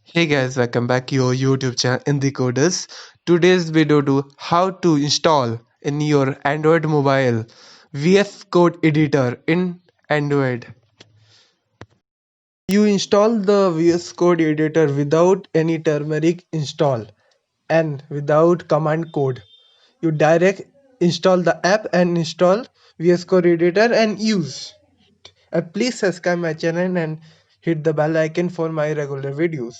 Hey guys, welcome back to your YouTube channel Indicoderz. Today's video to how to install in your Android mobile VS Code editor in Android. You install the VS Code editor without any turmeric install and without command code. You direct install the app and install VS Code editor and use. Please subscribe my channel and hit the bell icon for my regular videos.